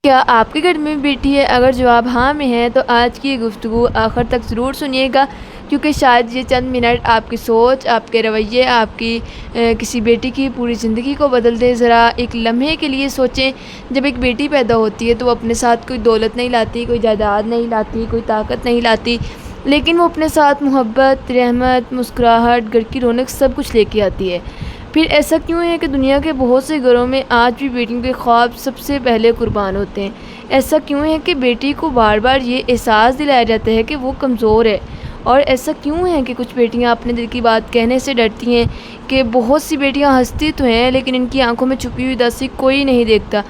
کیا آپ کے گھر میں بیٹی ہے؟ اگر جواب ہاں میں ہے تو آج کی یہ گفتگو آخر تک ضرور سنیے گا، کیونکہ شاید یہ چند منٹ آپ کی سوچ، آپ کے رویے، آپ کی کسی بیٹی کی پوری زندگی کو بدل دے۔ ذرا ایک لمحے کے لیے سوچیں، جب ایک بیٹی پیدا ہوتی ہے تو وہ اپنے ساتھ کوئی دولت نہیں لاتی، کوئی جائیداد نہیں لاتی، کوئی طاقت نہیں لاتی، لیکن وہ اپنے ساتھ محبت، رحمت، مسکراہٹ، گھر کی رونق سب کچھ لے کے آتی ہے۔ پھر ایسا کیوں ہے کہ دنیا کے بہت سے گھروں میں آج بھی بیٹیوں کے خواب سب سے پہلے قربان ہوتے ہیں؟ ایسا کیوں ہے کہ بیٹی کو بار بار یہ احساس دلایا جاتا ہے کہ وہ کمزور ہے؟ اور ایسا کیوں ہے کہ کچھ بیٹیاں اپنے دل کی بات کہنے سے ڈرتی ہیں کہ بہت سی بیٹیاں ہنستی تو ہیں لیکن ان کی آنکھوں میں چھپی ہوئی اداسی کوئی نہیں دیکھتا؟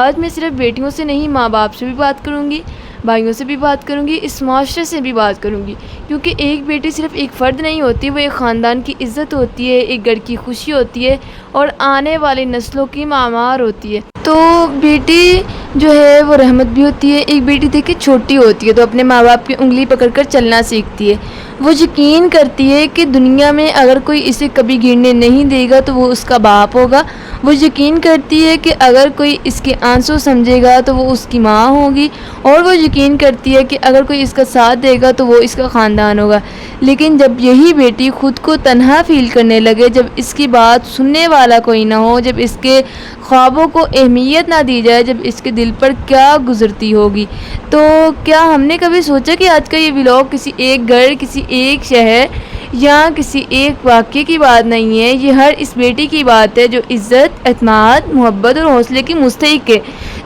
آج میں صرف بیٹیوں سے نہیں، ماں باپ سے بھی بات کروں گی، بھائیوں سے بھی بات کروں گی، اس معاشرے سے بھی بات کروں گی، کیونکہ ایک بیٹی صرف ایک فرد نہیں ہوتی، وہ ایک خاندان کی عزت ہوتی ہے، ایک گھر کی خوشی ہوتی ہے اور آنے والی نسلوں کی معمار ہوتی ہے۔ تو بیٹی جو ہے وہ رحمت بھی ہوتی ہے۔ ایک بیٹی دیکھیں چھوٹی ہوتی ہے تو اپنے ماں باپ کی انگلی پکڑ کر چلنا سیکھتی ہے۔ وہ یقین کرتی ہے کہ دنیا میں اگر کوئی اسے کبھی گرنے نہیں دے گا تو وہ اس کا باپ ہوگا۔ وہ یقین کرتی ہے کہ اگر کوئی اس کے آنسو سمجھے گا تو وہ اس کی ماں ہوگی، اور وہ یقین کرتی ہے کہ اگر کوئی اس کا ساتھ دے گا تو وہ اس کا خاندان ہوگا۔ لیکن جب یہی بیٹی خود کو تنہا فیل کرنے لگے، جب اس کی بات سننے والا کوئی نہ ہو، جب اس کے خوابوں کو اہمیت نہ دی جائے، جب اس کے دل پر کیا گزرتی ہوگی؟ تو کیا ہم نے کبھی سوچا کہ آج کا یہ ولاگ کسی ایک گھر، کسی ایک شہر یا کسی ایک واقعے کی بات نہیں ہے، یہ ہر اس بیٹی کی بات ہے جو عزت، اعتماد، محبت اور حوصلے کی مستحق ہے۔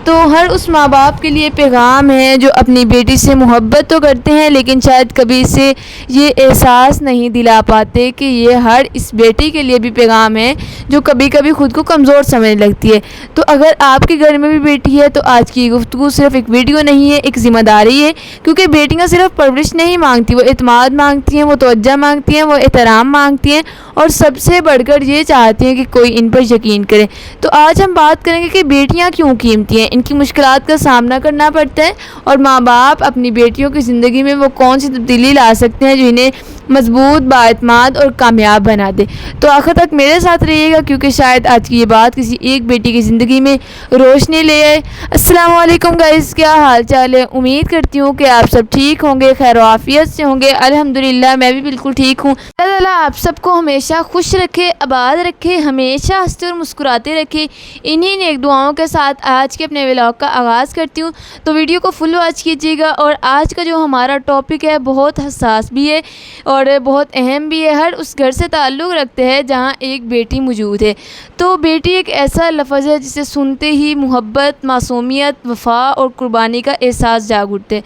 تو ہر اس ماں باپ کے لیے پیغام ہے جو اپنی بیٹی سے محبت تو کرتے ہیں لیکن شاید کبھی اسے یہ احساس نہیں دلا پاتے کہ یہ ہر اس بیٹی کے لیے بھی پیغام ہے جو کبھی کبھی خود کو کمزور سمجھنے لگتی ہے۔ تو اگر آپ کے گھر میں بھی بیٹی ہے تو آج کی گفتگو صرف ایک ویڈیو نہیں ہے، ایک ذمہ داری ہے، کیونکہ بیٹیاں صرف پرورش نہیں مانگتی، وہ اعتماد مانگتی ہیں، وہ توجہ مانگتی ہیں، وہ احترام مانگتی ہیں، اور سب سے بڑھ کر یہ چاہتی ہیں کہ کوئی ان پر یقین کرے۔ تو آج ہم بات کریں گے کہ بیٹیاں کیوں قیمتی ہیں، ان کی مشکلات کا سامنا کرنا پڑتا ہے، اور ماں باپ اپنی بیٹیوں کی زندگی میں وہ کون سی تبدیلی لا سکتے ہیں جو انہیں مضبوط، بااعتماد اور کامیاب بنا دے۔ تو آخر تک میرے ساتھ رہیے گا، کیونکہ شاید آج کی یہ بات کسی ایک بیٹی کی زندگی میں روشنی لے آئے۔ السلام علیکم گائز، کیا حال چال ہے؟ امید کرتی ہوں کہ آپ سب ٹھیک ہوں گے، خیر و عافیت سے ہوں گے۔ الحمدللہ میں بھی بالکل ٹھیک ہوں۔ اللہ تعالیٰ آپ سب کو ہمیشہ خوش رکھے، آباد رکھے، ہمیشہ ہنستے اور مسکراتے رکھے۔ انہی نیک دعاؤں کے ساتھ آج کے اپنے ولاگ کا آغاز کرتی ہوں، تو ویڈیو کو فل واچ کیجیے گا۔ اور آج کا جو ہمارا ٹاپک ہے بہت حساس بھی ہے اور بہت اہم بھی ہے، ہر اس گھر سے تعلق رکھتے ہیں جہاں ایک بیٹی موجود ہے۔ تو بیٹی ایک ایسا لفظ ہے جسے سنتے ہی محبت، معصومیت، وفا اور قربانی کا احساس جاگ اٹھتے۔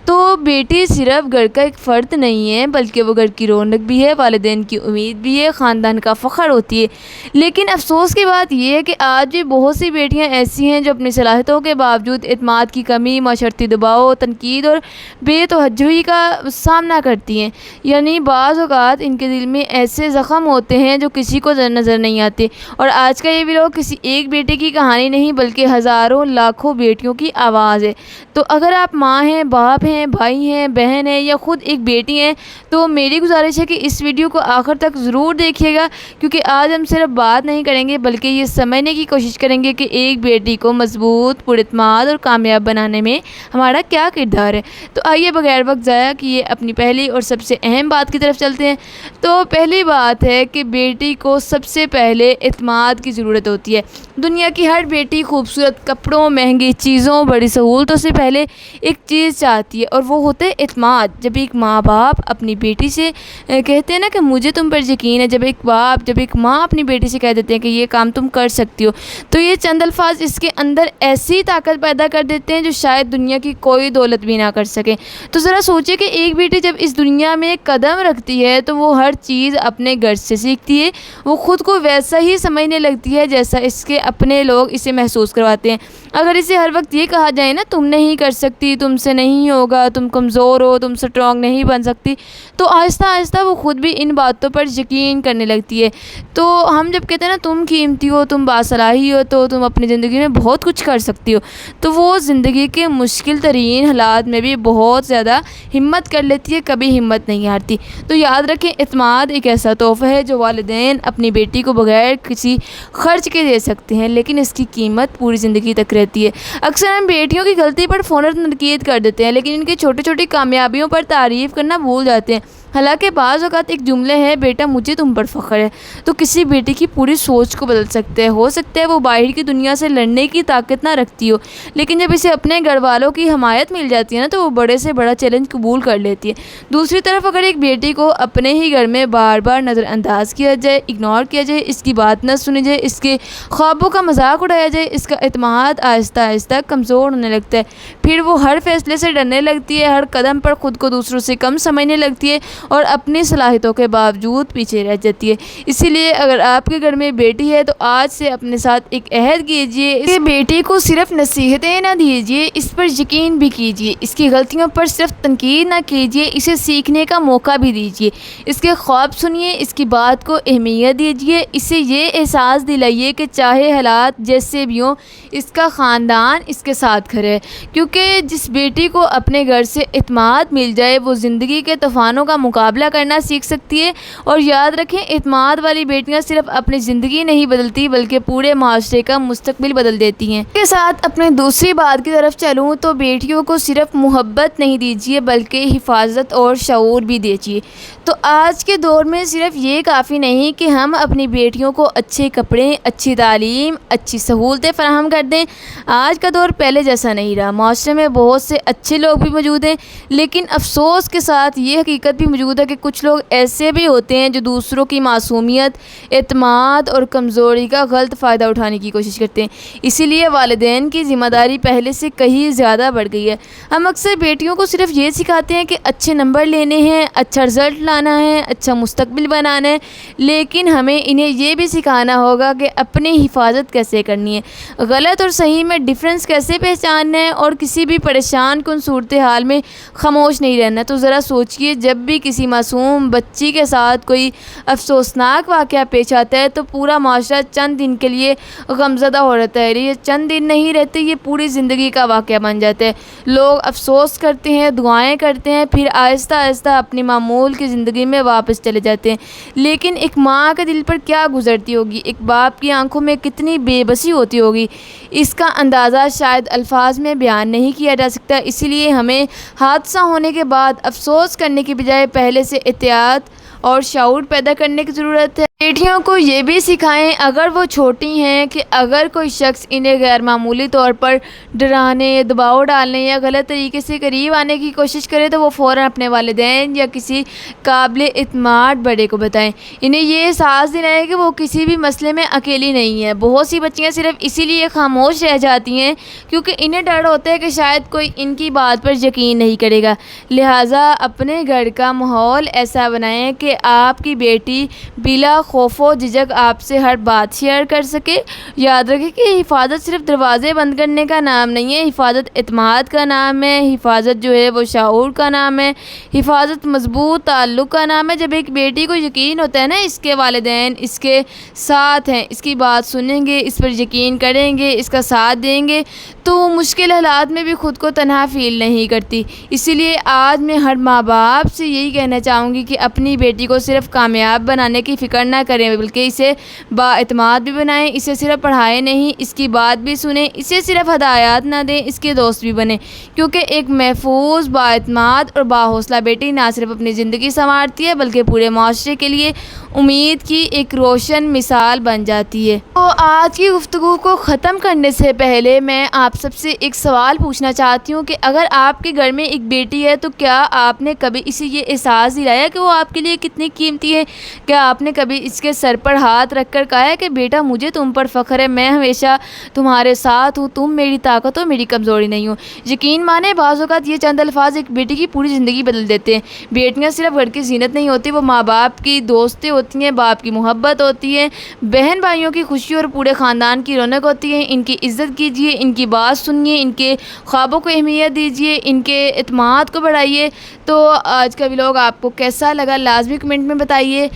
تو بیٹی صرف گھر کا ایک فرد نہیں ہے، بلکہ وہ گھر کی رونق بھی ہے، والدین کی امید بھی ہے، خاندان کا فخر ہوتی ہے۔ لیکن افسوس کی بات یہ ہے کہ آج بھی بہت سی بیٹیاں ایسی ہیں جو اپنی صلاحیتوں کے باوجود اعتماد کی کمی، معاشرتی دباؤ، تنقید اور بے توجہی کا سامنا کرتی ہیں۔ یعنی بعض اوقات ان کے دل میں ایسے زخم ہوتے ہیں جو کسی کو نظر نہیں آتے۔ اور آج کا یہ ویڈیو کسی ایک بیٹے کی کہانی نہیں بلکہ ہزاروں، لاکھوں بیٹیوں کی آواز ہے۔ تو اگر آپ ماں ہیں، باپ ہیں، بھائی ہیں، بہن ہیں یا خود ایک بیٹی ہیں تو میری گزارش ہے کہ اس ویڈیو کو آخر تک ضرور دیکھیے گا، کیونکہ آج ہم صرف بات نہیں کریں گے بلکہ یہ سمجھنے کی کوشش کریں گے کہ ایک بیٹی کو مضبوط، پراعتماد اور کامیاب بنانے میں ہمارا کیا کردار ہے۔ تو آئیے بغیر وقت ضائع کیے اپنی پہلی اور سب سے اہم بات کی طرف چلتے ہیں۔ تو پہلی بات ہے کہ بیٹی کو سب سے پہلے اعتماد کی ضرورت ہوتی ہے۔ دنیا کی ہر بیٹی خوبصورت کپڑوں، مہنگی چیزوں، بڑی سہولتوں سے پہلے ایک چیز چاہتی ہے، اور وہ ہوتا ہے اعتماد۔ جب ایک ماں باپ اپنی بیٹی سے کہتے ہیں نا کہ مجھے تم پر یقین ہے، جب ایک ماں اپنی بیٹی سے کہہ دیتے ہیں کہ یہ کام تم کر سکتی ہو، تو یہ چند الفاظ اس کے اندر ایسی طاقت پیدا کر دیتے ہیں جو شاید دنیا کی کوئی دولت بھی نہ کر سکے۔ تو ذرا سوچے کہ ایک بیٹی جب اس دنیا میں قدم رکھتی ہے تو وہ ہر چیز اپنے گھر سے سیکھتی ہے، وہ خود کو ویسا ہی سمجھنے لگتی ہے جیسا اس کے اپنے لوگ اسے محسوس کرواتے ہیں۔ اگر اسے ہر وقت یہ کہا جائے نا تم نہیں کر سکتی، تم سے نہیں ہوگا، تم کمزور ہو، تم سٹرونگ نہیں بن سکتی، تو آہستہ آہستہ وہ خود بھی ان باتوں پر یقین کرنے لگتی ہے۔ تو ہم جب کہتے ہیں نا تم قیمتی ہو، تم باصلاحی ہو، تو تم اپنی زندگی میں بہت کچھ کر سکتی ہو، تو وہ زندگی کے مشکل ترین حالات میں بھی بہت زیادہ ہمت کر لیتی ہے، کبھی ہمت نہیں ہارتی۔ تو یاد رکھیں اعتماد ایک ایسا تحفہ ہے جو والدین اپنی بیٹی کو بغیر کسی خرچ کے دے سکتے ہیں، لیکن اس کی قیمت پوری زندگی تک رہتی ہے۔ اکثر ہم بیٹیوں کی غلطی پر فوراً تنقید کر دیتے ہیں، لیکن ان کی چھوٹی چھوٹی کامیابیوں پر تعریف کرنا بھول جاتے ہیں۔ حالانکہ بعض اوقات ایک جملے ہے بیٹا مجھے تم پر فخر ہے تو کسی بیٹی کی پوری سوچ کو بدل سکتے ہیں۔ ہو سکتا ہے وہ باہر کی دنیا سے لڑنے کی طاقت نہ رکھتی ہو، لیکن جب اسے اپنے گھر والوں کی حمایت مل جاتی ہے نا تو وہ بڑے سے بڑا چیلنج قبول کر لیتی ہے۔ دوسری طرف اگر ایک بیٹی کو اپنے ہی گھر میں بار بار نظر انداز کیا جائے، اگنور کیا جائے، اس کی بات نہ سنی جائے، اس کے خوابوں کا مذاق اڑایا جائے، اس کا اعتماد آہستہ آہستہ کمزور ہونے لگتا ہے۔ پھر وہ ہر فیصلے سے ڈرنے لگتی ہے، ہر قدم پر خود کو دوسروں سے کم سمجھنے لگتی ہے اور اپنی صلاحیتوں کے باوجود پیچھے رہ جاتی ہے۔ اسی لیے اگر آپ کے گھر میں بیٹی ہے تو آج سے اپنے ساتھ ایک عہد کیجیے کہ بیٹی کو صرف نصیحتیں نہ دیجیے، اس پر یقین بھی کیجیے، اس کی غلطیوں پر صرف تنقید نہ کیجیے، اسے سیکھنے کا موقع بھی دیجیے، اس کے خواب سنیے، اس کی بات کو اہمیت دیجیے، اسے یہ احساس دلائیے کہ چاہے حالات جیسے بھی ہوں اس کا خاندان اس کے ساتھ کھڑا ہے، کیونکہ جس بیٹی کو اپنے گھر سے اعتماد مل جائے وہ زندگی کے طوفانوں کا مقابلہ کرنا سیکھ سکتی ہے۔ اور یاد رکھیں اعتماد والی بیٹیاں صرف اپنی زندگی نہیں بدلتی بلکہ پورے معاشرے کا مستقبل بدل دیتی ہیں۔ اس کے ساتھ اپنے دوسری بات کی طرف چلوں تو بیٹیوں کو صرف محبت نہیں دیجیے بلکہ حفاظت اور شعور بھی دیجیے۔ تو آج کے دور میں صرف یہ کافی نہیں کہ ہم اپنی بیٹیوں کو اچھے کپڑے، اچھی تعلیم، اچھی سہولتیں فراہم کر دیں۔ آج کا دور پہلے جیسا نہیں رہا، معاشرے میں بہت سے اچھے لوگ بھی موجود ہیں، لیکن افسوس کے ساتھ یہ حقیقت بھی موجود ہے کہ کچھ لوگ ایسے بھی ہوتے ہیں جو دوسروں کی معصومیت، اعتماد اور کمزوری کا غلط فائدہ اٹھانے کی کوشش کرتے ہیں۔ اسی لیے والدین کی ذمہ داری پہلے سے کہیں زیادہ بڑھ گئی ہے۔ ہم اکثر بیٹیوں کو صرف یہ سکھاتے ہیں کہ اچھے نمبر لینے ہیں، اچھا رزلٹ لانا ہے، اچھا مستقبل بنانا ہے، لیکن ہمیں انہیں یہ بھی سکھانا ہوگا کہ اپنی حفاظت کیسے کرنی ہے، غلط اور صحیح میں ڈفرینس کیسے پہچاننا ہے، اور کسی بھی پریشان کن صورتحال میں خاموش نہیں رہنا۔ تو ذرا سوچئے جب بھی کسی معصوم بچی کے ساتھ کوئی افسوسناک واقعہ پیش آتا ہے تو پورا معاشرہ چند دن کے لیے غمزدہ ہو رہتا ہے، یہ چند دن نہیں رہتے، یہ پوری زندگی کا واقعہ بن جاتا ہے۔ لوگ افسوس کرتے ہیں، دعائیں کرتے ہیں، پھر آہستہ آہستہ اپنی معمول کی زندگی میں واپس چلے جاتے ہیں۔ لیکن ایک ماں کے دل پر کیا گزرتی ہوگی، ایک باپ کی آنکھوں میں کتنی بے بسی ہوتی ہوگی، اس کا اندازہ شاید الفاظ میں بیان نہیں کیا جا سکتا۔ اسی لیے ہمیں حادثہ ہونے کے بعد افسوس کرنے کی بجائے پہلے سے احتیاط اور شعور پیدا کرنے کی ضرورت ہے۔ بیٹیوں کو یہ بھی سکھائیں اگر وہ چھوٹی ہیں کہ اگر کوئی شخص انہیں غیر معمولی طور پر ڈرانے، دباؤ ڈالنے یا غلط طریقے سے قریب آنے کی کوشش کرے تو وہ فوراً اپنے والدین یا کسی قابل اعتماد بڑے کو بتائیں۔ انہیں یہ احساس دلائیں کہ وہ کسی بھی مسئلے میں اکیلی نہیں ہیں۔ بہت سی بچیاں صرف اسی لیے خاموش رہ جاتی ہیں کیونکہ انہیں ڈر ہوتا ہے کہ شاید کوئی ان کی بات پر یقین نہیں کرے گا۔ لہٰذا اپنے گھر کا ماحول ایسا بنائیں کہ آپ کی بیٹی بلا خوف و جھجک آپ سے ہر بات شیئر کر سکے۔ یاد رکھیں کہ حفاظت صرف دروازے بند کرنے کا نام نہیں ہے، حفاظت اعتماد کا نام ہے، حفاظت جو ہے وہ شعور کا نام ہے، حفاظت مضبوط تعلق کا نام ہے۔ جب ایک بیٹی کو یقین ہوتا ہے نا اس کے والدین اس کے ساتھ ہیں، اس کی بات سنیں گے، اس پر یقین کریں گے، اس کا ساتھ دیں گے، تو وہ مشکل حالات میں بھی خود کو تنہا فیل نہیں کرتی۔ اسی لیے آج میں ہر ماں باپ سے یہی کہنا چاہوں گی کہ اپنی بیٹی کو صرف کامیاب بنانے کی فکر نہ کریں بلکہ اسے با اعتماد بھی بنائیں، اسے صرف پڑھائیں نہیں، اس کی بات بھی سنیں، اسے صرف ہدایات نہ دیں، اس کے دوست بھی بنیں، کیونکہ ایک محفوظ، با اعتماد اور باحوصلہ بیٹی نہ صرف اپنی زندگی سنوارتی ہے بلکہ پورے معاشرے کے لیے امید کی ایک روشن مثال بن جاتی ہے۔ تو آج کی گفتگو کو ختم کرنے سے پہلے میں آپ سب سے ایک سوال پوچھنا چاہتی ہوں کہ اگر آپ کے گھر میں ایک بیٹی ہے تو کیا آپ نے کبھی اسے یہ احساس دلایا کہ وہ آپ کے لیے کتنی قیمتی ہے؟ کیا آپ نے کبھی اس کے سر پر ہاتھ رکھ کر کہا ہے کہ بیٹا مجھے تم پر فخر ہے، میں ہمیشہ تمہارے ساتھ ہوں، تم میری طاقت ہو، میری کمزوری نہیں ہو؟ یقین مانیں بعض اوقات یہ چند الفاظ ایک بیٹی کی پوری زندگی بدل دیتے ہیں۔ بیٹیاں صرف گھر کی زینت نہیں ہوتی، وہ ماں باپ کی دوستیں ہوتی ہیں، باپ کی محبت ہوتی ہے، بہن بھائیوں کی خوشی اور پورے خاندان کی رونق ہوتی ہے۔ ان کی عزت کیجیے، ان کی بات سنیے، ان کے خوابوں کو اہمیت دیجیے، ان کے اعتماد کو بڑھائیے۔ تو آج کا ولاگ آپ کو کیسا لگا لازمی کمنٹ میں بتائیے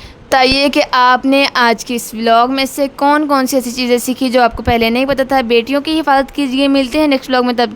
کہ آپ نے آج کے اس ولاگ میں سے کون کون سی ایسی چیزیں سیکھی جو آپ کو پہلے نہیں پتہ تھا۔ بیٹیوں کی حفاظت کیجیے، ملتے ہیں نیکسٹ ولاگ میں، تب